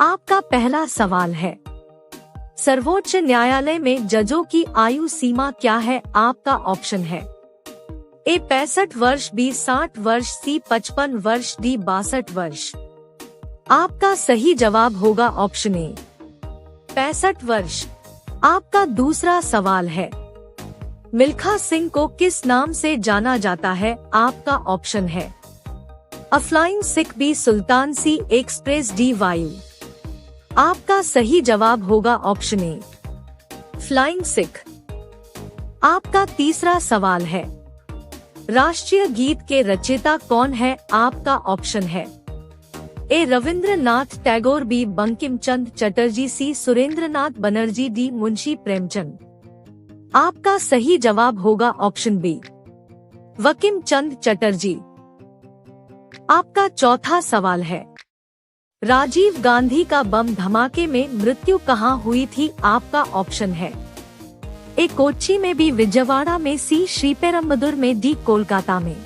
आपका पहला सवाल है, सर्वोच्च न्यायालय में जजों की आयु सीमा क्या है? आपका ऑप्शन है ए 65 वर्ष, बी 60 वर्ष, सी 55 वर्ष, डी 62 वर्ष। आपका सही जवाब होगा ऑप्शन ए 65 वर्ष। आपका दूसरा सवाल है, मिल्खा सिंह को किस नाम से जाना जाता है? आपका ऑप्शन है A flying Sikh, B Sultan, C express, D Vayu. आपका सही जवाब होगा ऑप्शन ए फ्लाइंग सिख। आपका तीसरा सवाल है, राष्ट्रीय गीत के रचयिता कौन है? आपका ऑप्शन है ए रविंद्रनाथ टैगोर, बी बंकिम चंद्र चटर्जी, सी सुरेंद्रनाथ बनर्जी, डी मुंशी प्रेमचंद। आपका सही जवाब होगा ऑप्शन बी बंकिम चंद्र चटर्जी। आपका चौथा सवाल है, राजीव गांधी का बम धमाके में मृत्यु कहाँ हुई थी? आपका ऑप्शन है ए कोच्चि में, बी विजयवाड़ा में, सी श्रीपेरम्बदुर में, डी कोलकाता में।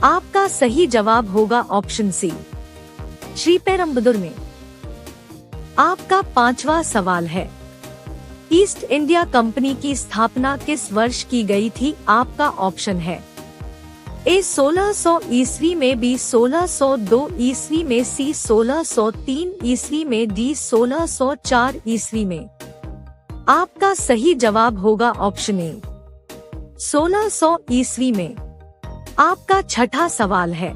आपका सही जवाब होगा ऑप्शन सी श्रीपेरम्बदुर में। आपका पांचवा सवाल है, ईस्ट इंडिया कंपनी की स्थापना किस वर्ष की गई थी? आपका ऑप्शन है ए 1600 ईस्वी में, बी 1602 ईस्वी में, सी 1603 ईस्वी में, डी 1604 ईस्वी में। आपका सही जवाब होगा ऑप्शन ए 1600 ईस्वी में। आपका छठा सवाल है,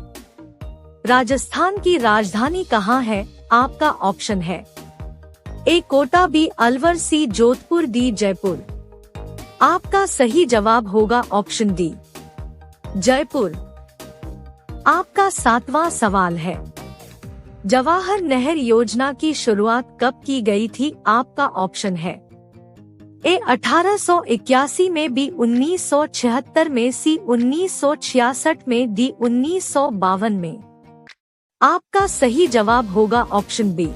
राजस्थान की राजधानी कहाँ है? आपका ऑप्शन है ए कोटा, बी अलवर, सी जोधपुर, डी जयपुर। आपका सही जवाब होगा ऑप्शन डी जयपुर। आपका सातवां सवाल है, जवाहर नहर योजना की शुरुआत कब की गई थी? आपका ऑप्शन है ए 1881 में, बी 1976 में, सी 1966 में, डी 1952 में। आपका सही जवाब होगा ऑप्शन बी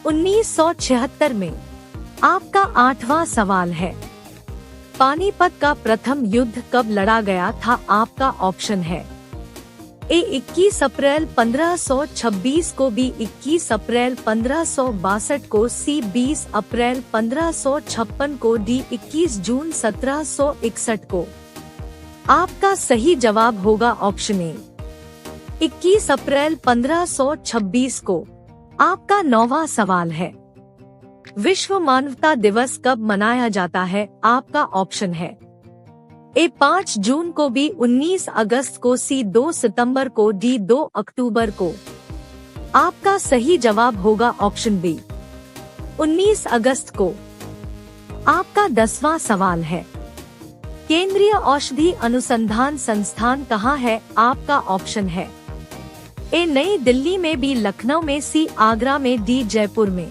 1976 में। आपका आठवां सवाल है, पानीपत का प्रथम युद्ध कब लड़ा गया था? आपका ऑप्शन है ए 21 अप्रैल 1526 को, बी 21 अप्रैल 1562 को, सी 20 अप्रैल 1556 को, डी 21 जून 1761 को। आपका सही जवाब होगा ऑप्शन ए 21 अप्रैल 1526 को। आपका नौवां सवाल है, विश्व मानवता दिवस कब मनाया जाता है? आपका ऑप्शन है ए 5 जून को, बी 19 अगस्त को, सी 2 सितंबर को, डी 2 अक्टूबर को। आपका सही जवाब होगा ऑप्शन बी 19 अगस्त को। आपका 10वां सवाल है, केंद्रीय औषधि अनुसंधान संस्थान कहाँ है? आपका ऑप्शन है ए नई दिल्ली में, बी लखनऊ में, सी आगरा में, डी जयपुर में।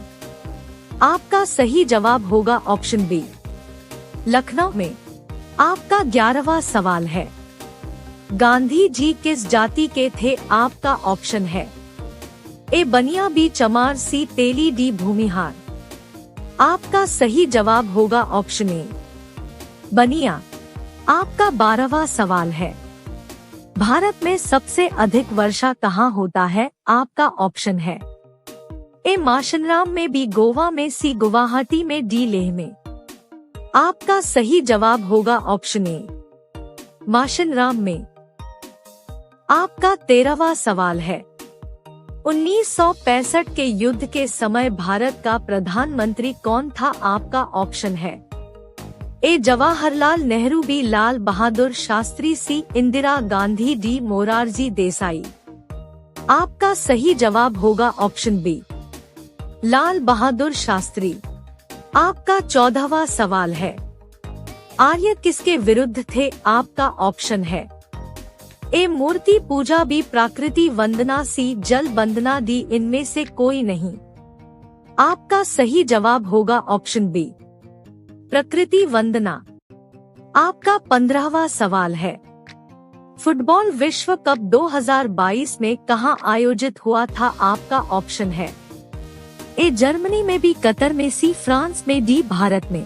आपका सही जवाब होगा ऑप्शन बी लखनऊ में। आपका 11वां सवाल है, गांधी जी किस जाति के थे? आपका ऑप्शन है ए बनिया, बी चमार, सी तेली, डी भूमिहार। आपका सही जवाब होगा ऑप्शन ए बनिया। आपका 12वां सवाल है, भारत में सबसे अधिक वर्षा कहाँ होता है? आपका ऑप्शन है ए माशनराम में, बी गोवा में, सी गुवाहाटी में, डी लेह में। आपका सही जवाब होगा ऑप्शन ए माशनराम में। आपका 13वां सवाल है, 1965 के युद्ध के समय भारत का प्रधानमंत्री कौन था? आपका ऑप्शन है ए जवाहरलाल नेहरू, बी लाल बहादुर शास्त्री, सी इंदिरा गांधी, डी मोरारजी देसाई। आपका सही जवाब होगा ऑप्शन बी लाल बहादुर शास्त्री। आपका 14वां सवाल है, आर्य किसके विरुद्ध थे? आपका ऑप्शन है ए मूर्ति पूजा, बी प्राकृति वंदना, सी जल वंदना, डी इनमें से कोई नहीं। आपका सही जवाब होगा ऑप्शन बी प्रकृति वंदना। आपका 15वां सवाल है, फुटबॉल विश्व कप 2022 में कहां आयोजित हुआ था? आपका ऑप्शन है ए जर्मनी में, बी कतर में, सी फ्रांस में, डी भारत में।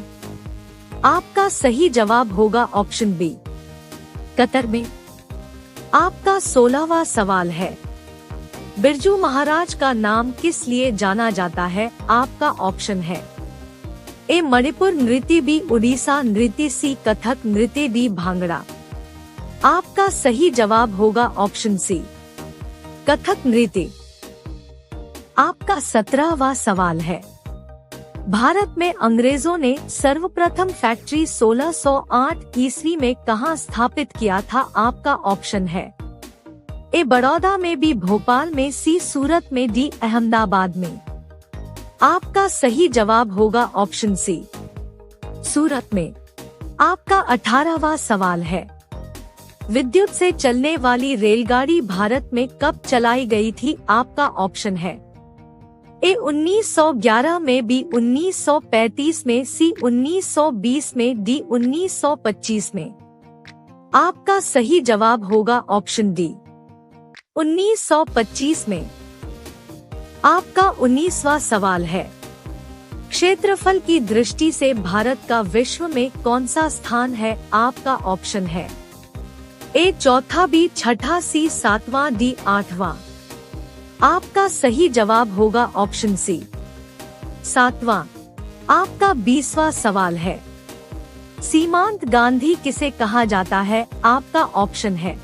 आपका सही जवाब होगा ऑप्शन बी कतर में। आपका 16वां सवाल है, बिरजू महाराज का नाम किस लिए जाना जाता है? आपका ऑप्शन है ए मणिपुर नृत्य, बी उड़ीसा नृत्य, सी कथक नृत्य, डी भांगड़ा। आपका सही जवाब होगा ऑप्शन सी कथक नृत्य। आपका 17वां सवाल है, भारत में अंग्रेजों ने सर्वप्रथम फैक्ट्री 1608 ईस्वी में कहां स्थापित किया था? आपका ऑप्शन है ए बड़ौदा में, बी भोपाल में, सी सूरत में, डी अहमदाबाद में। आपका सही जवाब होगा ऑप्शन सी सूरत में। आपका 18वां सवाल है, विद्युत से चलने वाली रेलगाड़ी भारत में कब चलाई गई थी? आपका ऑप्शन है ए 1911 में, बी 1935 में, सी 1920 में, डी 1925 में। आपका सही जवाब होगा ऑप्शन डी 1925 में। आपका 19वां सवाल है, क्षेत्रफल की दृष्टि से भारत का विश्व में कौन सा स्थान है? आपका ऑप्शन है ए चौथा, बी छठा, सी 7वां, डी 8वां। आपका सही जवाब होगा ऑप्शन सी 7वां। आपका 20वां सवाल है, सीमांत गांधी किसे कहा जाता है? आपका ऑप्शन है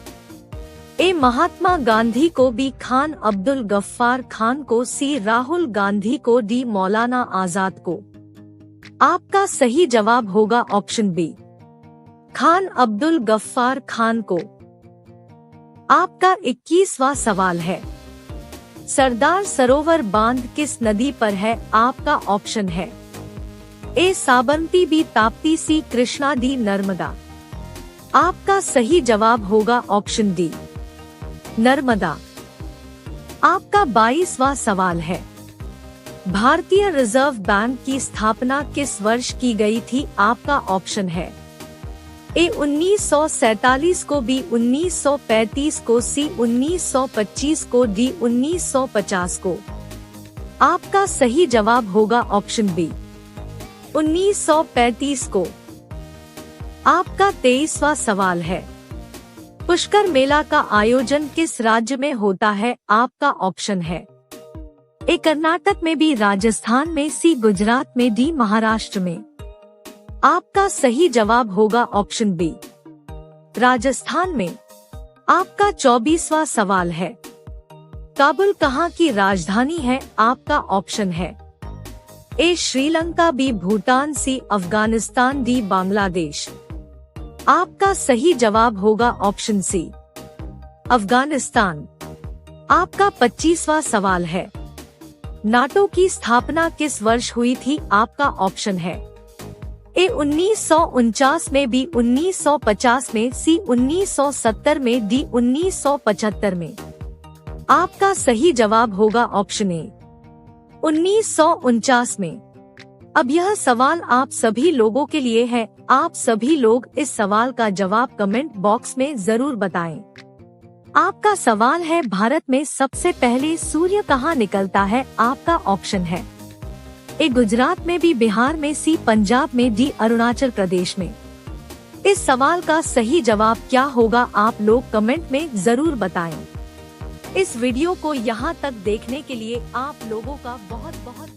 ए महात्मा गांधी को, बी खान अब्दुल गफ्फार खान को, सी राहुल गांधी को, डी मौलाना आजाद को। आपका सही जवाब होगा ऑप्शन बी खान अब्दुल गफ्फार खान को। आपका 21वां सवाल है, सरदार सरोवर बांध किस नदी पर है? आपका ऑप्शन है ए साबरमती, बी ताप्ती, सी कृष्णा, डी नर्मदा। आपका सही जवाब होगा ऑप्शन डी नर्मदा। आपका 22वां सवाल है, भारतीय रिजर्व बैंक की स्थापना किस वर्ष की गई थी? आपका ऑप्शन है ए 1947 को, बी 1935 को, सी 1925 को, डी 1950 को। आपका सही जवाब होगा ऑप्शन बी 1935 को। आपका 23वां सवाल है, पुष्कर मेला का आयोजन किस राज्य में होता है? आपका ऑप्शन है ए कर्नाटक में, बी राजस्थान में, सी गुजरात में, डी महाराष्ट्र में। आपका सही जवाब होगा ऑप्शन बी राजस्थान में। आपका 24वां सवाल है, काबुल कहाँ की राजधानी है? आपका ऑप्शन है ए श्रीलंका, बी भूटान, सी अफगानिस्तान, डी बांग्लादेश। आपका सही जवाब होगा ऑप्शन सी अफगानिस्तान। आपका 25वां सवाल है, नाटो की स्थापना किस वर्ष हुई थी? आपका ऑप्शन है ए 1949 में, बी 1950 में, सी 1970 में, डी 1975 में। आपका सही जवाब होगा ऑप्शन ए 1949 में। अब यह सवाल आप सभी लोगों के लिए है। आप सभी लोग इस सवाल का जवाब कमेंट बॉक्स में जरूर बताएं। आपका सवाल है, भारत में सबसे पहले सूर्य कहाँ निकलता है? आपका ऑप्शन है ए गुजरात में, बी बिहार में, सी पंजाब में, डी अरुणाचल प्रदेश में। इस सवाल का सही जवाब क्या होगा? आप लोग कमेंट में जरूर बताएं। इस वीडियो को यहाँ तक देखने के लिए आप लोगों का बहुत बहुत